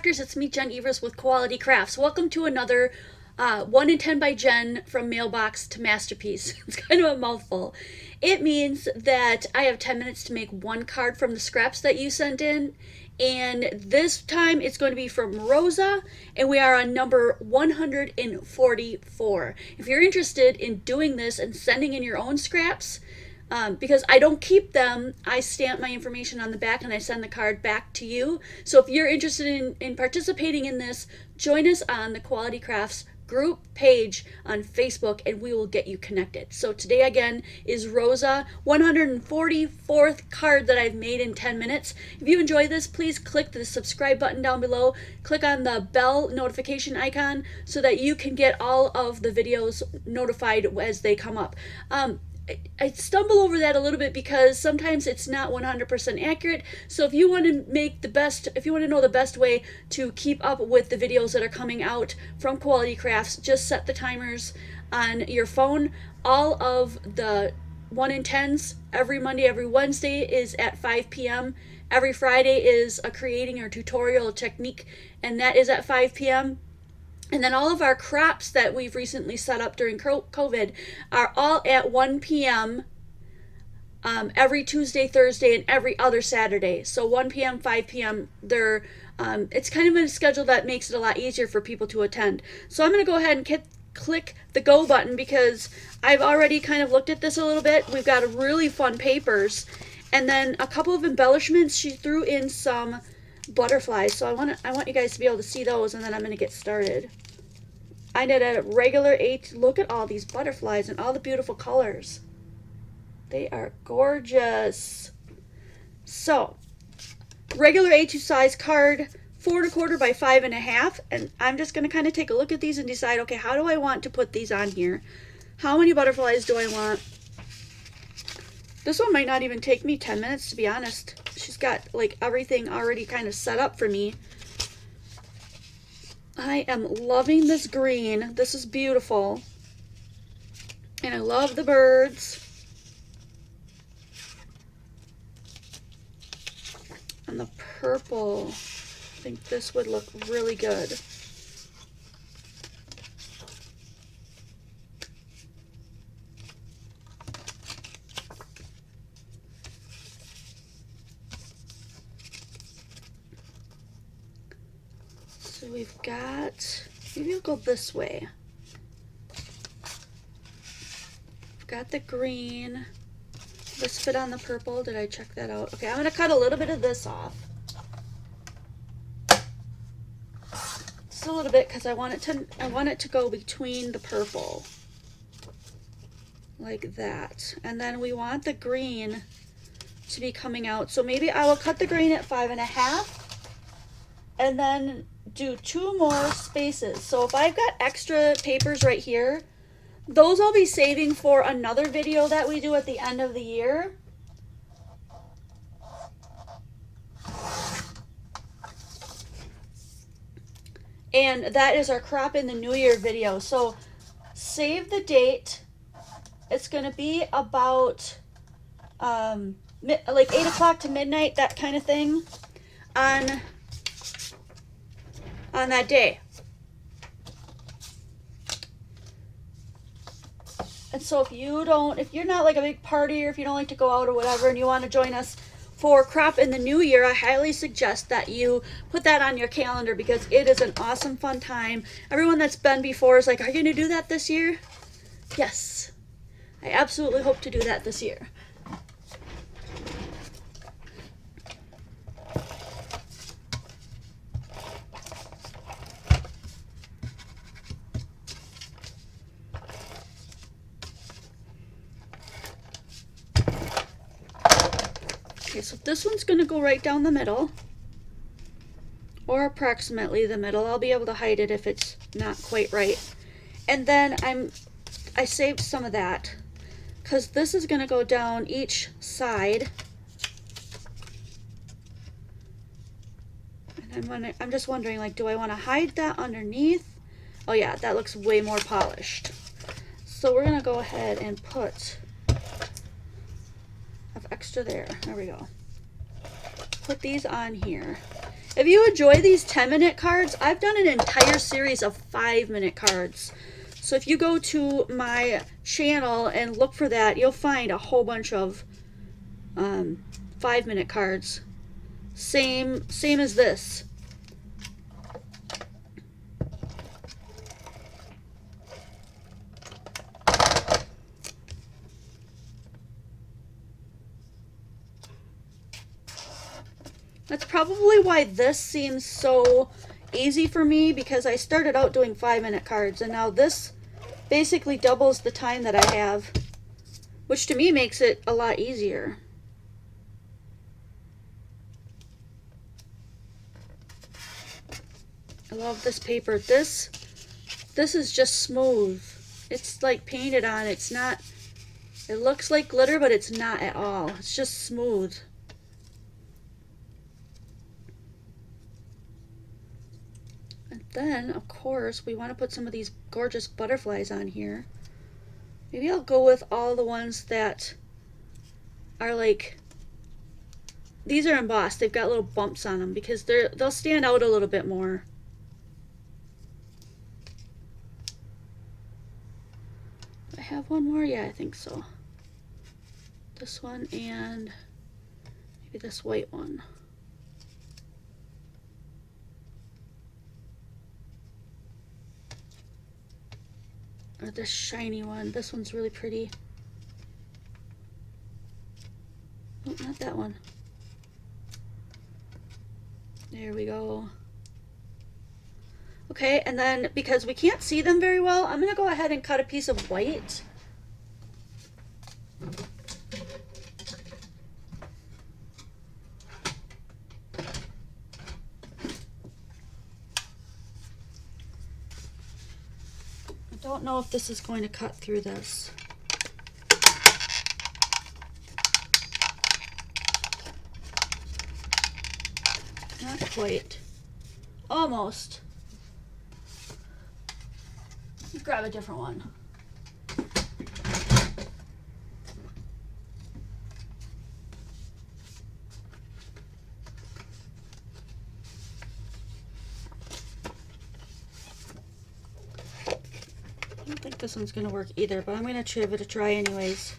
Mailboxers, it's me, Jen with Quality Crafts. Welcome to another 1 in 10 by Jen from Mailbox to Masterpiece. It's kind of a mouthful. It means that I have 10 minutes to make one card from the scraps that you sent in. And this time it's going to be from Rosa, and we are on number 144. If you're interested in doing this and sending in your own scraps, because I don't keep them, I stamp my information on the back and I send the card back to you. So if you're interested in participating in this, join us on the Quality Crafts group page on Facebook and we will get you connected. So today again is Rosa, 144th card that I've made in 10 minutes. If you enjoy this, please click the subscribe button down below. Click on the bell notification icon so that you can get all of the videos notified as they come up. I stumble over that a little bit because sometimes it's not 100% accurate. So if you want to if you want to know the best way to keep up with the videos that are coming out from Quality Crafts, just set the timers on your phone. All of the 1 in 10s every Monday, every Wednesday is at 5 p.m. Every Friday is a creating or tutorial technique, and that is at 5 p.m. And then all of our crops that we've recently set up during COVID are all at 1 p.m. Every Tuesday, Thursday, and every other Saturday. So 1 p.m., 5 p.m., it's kind of a schedule that makes it a lot easier for people to attend. So I'm going to go ahead and click the go button because I've already kind of looked at this a little bit. We've got really fun papers. And then a couple of embellishments. She threw in some butterflies, so I want you guys to be able to see those, and then I'm going to get started. I did a regular 8. Look at all these butterflies and all the beautiful colors. They are gorgeous. So regular A2 size card, 4 1/4 by 5 1/2, and I'm just going to kind of take a look at these and decide, okay, how do I want to put these on here? How many butterflies do I want? This one might not even take me 10 minutes, to be honest. She's got like everything already kind of set up for me. I am loving this green. This is beautiful. And I love the birds. And the purple. I think this would look really good. So we've got, maybe we'll go this way. We've got the green. This fit on the purple. Did I check that out? Okay, I'm going to cut a little bit of this off. Just a little bit because I want it to go between the purple. Like that. And then we want the green to be coming out. So maybe I will cut the green at 5 1/2 and then do 2 more spaces. So if I've got extra papers right here, those I'll be saving for another video that we do at the end of the year. And that is our crop in the new year video. So save the date. It's going to be about like 8 o'clock to midnight, that kind of thing, on that day. And so if you're not like a big partier, if you don't like to go out or whatever, and you want to join us for crop in the new year, I highly suggest that you put that on your calendar because it is an awesome, fun time. Everyone that's been before is like, are you going to do that this year? Yes, I absolutely hope to do that this year. Okay, so this one's going to go right down the middle, or approximately the middle. I'll be able to hide it if it's not quite right. And then I saved some of that because this is going to go down each side. And I'm just wondering, like, do I want to hide that underneath? Oh yeah, that looks way more polished. So we're going to go ahead and put extra there. There we go. Put these on here. If you enjoy these 10-minute cards, I've done an entire series of 5-minute cards. So if you go to my channel and look for that, you'll find a whole bunch of 5-minute cards. Same as this. That's probably why this seems so easy for me, because I started out doing 5-minute cards, and now this basically doubles the time that I have, which to me makes it a lot easier. I love this paper. This is just smooth. It's like painted on. It's not, it looks like glitter, but it's not at all. It's just smooth. And then, of course, we want to put some of these gorgeous butterflies on here. Maybe I'll go with all the ones that are like, these are embossed. They've got little bumps on them because they'll stand out a little bit more. I have one more? Yeah, I think so. This one and maybe this white one. Or this shiny one. This one's really pretty. Oh, not that one. There we go. Okay, and then because we can't see them very well, I'm going to go ahead and cut a piece of white. I don't know if this is going to cut through this. Not quite. Almost. Grab a different one. I don't think this one's going to work either, but I'm going to give it a try anyways.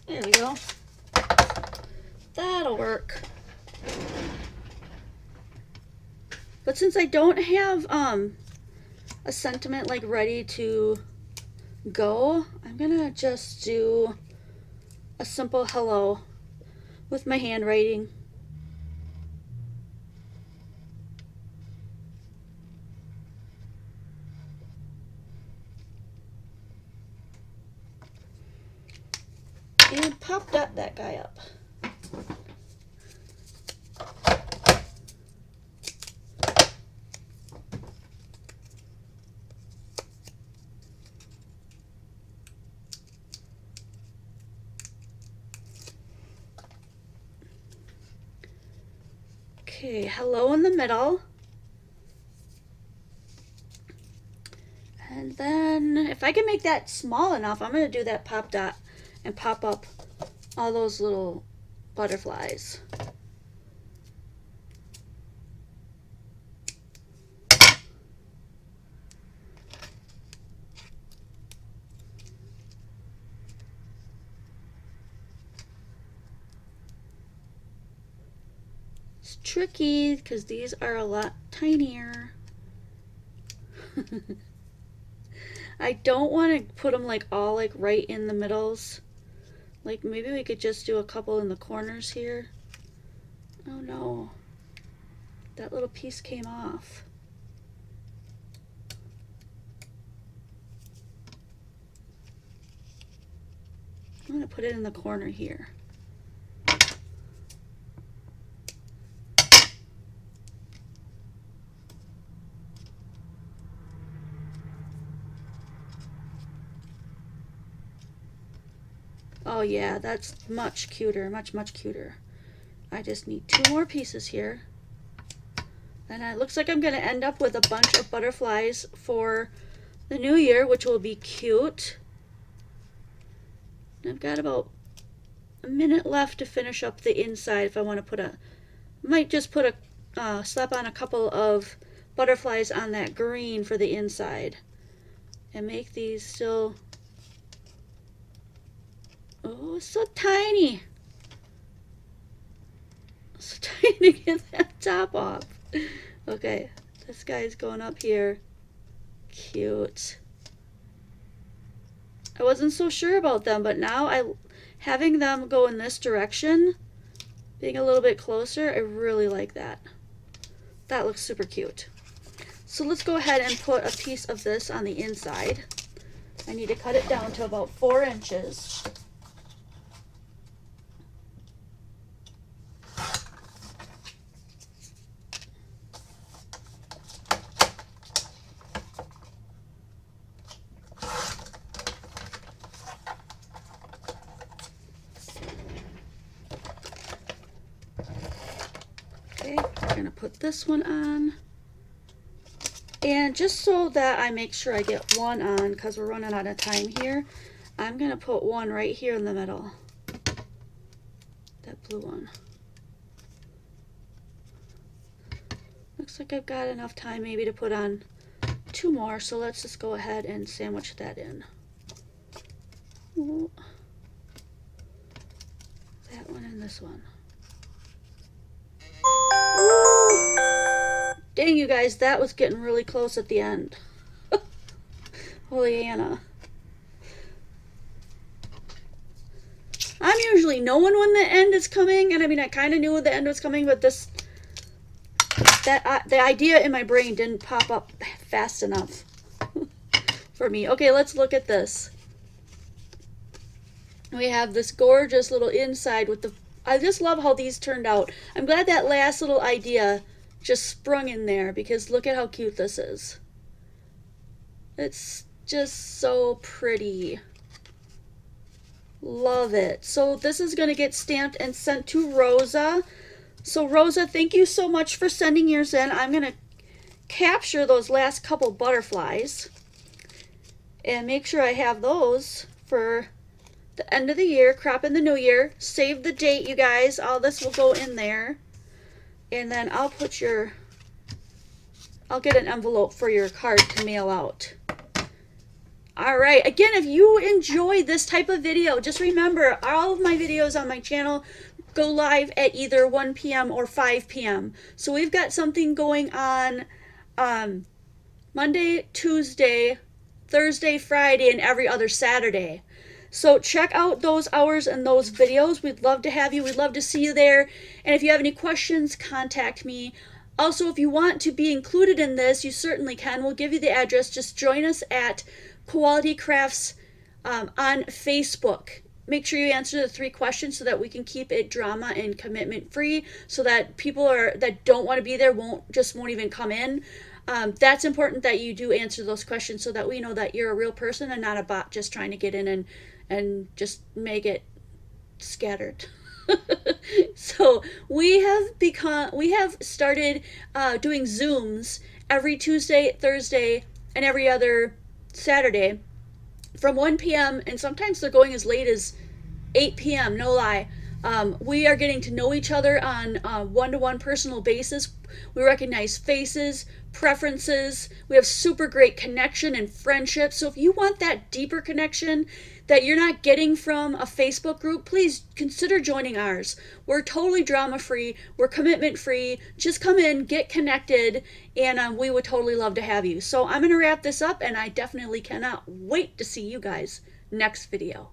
There we go. That'll work. But since I don't have a sentiment like ready to go, I'm gonna just do a simple hello with my handwriting. And popped up that guy up. Okay, hello in the middle. And then if I can make that small enough, I'm going to do that pop dot and pop up all those little butterflies. It's tricky because these are a lot tinier. I don't want to put them like all like right in the middles. Like maybe we could just do a couple in the corners here. Oh no, that little piece came off. I'm going to put it in the corner here. Oh yeah, that's much cuter, much cuter. I just need 2 more pieces here. And it looks like I'm going to end up with a bunch of butterflies for the new year, which will be cute. And I've got about a minute left to finish up the inside if I want to put a, might just put a, slap on a couple of butterflies on that green for the inside. And make these still, oh, so tiny. So tiny to get that top off. Okay, this guy's going up here. Cute. I wasn't so sure about them, but now having them go in this direction, being a little bit closer, I really like that. That looks super cute. So let's go ahead and put a piece of this on the inside. I need to cut it down to about 4 inches. Okay, we're gonna put this one on. And just so that I make sure I get one on, because we're running out of time here, I'm going to put one right here in the middle. That blue one. Looks like I've got enough time maybe to put on 2 more, so let's just go ahead and sandwich that in. Ooh. That one and this one. Ooh. Dang, you guys, that was getting really close at the end. Holy Anna. I'm usually knowing when the end is coming, and I mean, I kind of knew the end was coming, but the idea in my brain didn't pop up fast enough for me. Okay, let's look at this. We have this gorgeous little inside with the, I just love how these turned out. I'm glad that last little idea just sprung in there, because look at how cute this is. It's just so pretty. Love it. So this is going to get stamped and sent to Rosa. So Rosa, thank you so much for sending yours in. I'm going to capture those last couple butterflies and make sure I have those for the end of the year, crop in the new year. Save the date, you guys. All this will go in there. And then I'll put I'll get an envelope for your card to mail out. All right, again, if you enjoy this type of video, just remember all of my videos on my channel go live at either 1 p.m. or 5 p.m. So we've got something going on Monday, Tuesday, Thursday, Friday, and every other Saturday. So check out those hours and those videos. We'd love to have you. We'd love to see you there. And if you have any questions, contact me. Also, if you want to be included in this, you certainly can. We'll give you the address. Just join us at Quality Crafts on Facebook. Make sure you answer the 3 questions so that we can keep it drama and commitment free, so that people that don't want to be there won't even come in. That's important that you do answer those questions so that we know that you're a real person and not a bot just trying to get in and just make it scattered. So we have started doing Zooms every Tuesday, Thursday, and every other Saturday from 1 p.m. and sometimes they're going as late as 8 p.m. No lie. We are getting to know each other on a one-to-one personal basis. We recognize faces, preferences. We have super great connection and friendship. So if you want that deeper connection that you're not getting from a Facebook group, please consider joining ours. We're totally drama-free. We're commitment-free. Just come in, get connected, and we would totally love to have you. So I'm going to wrap this up, and I definitely cannot wait to see you guys next video.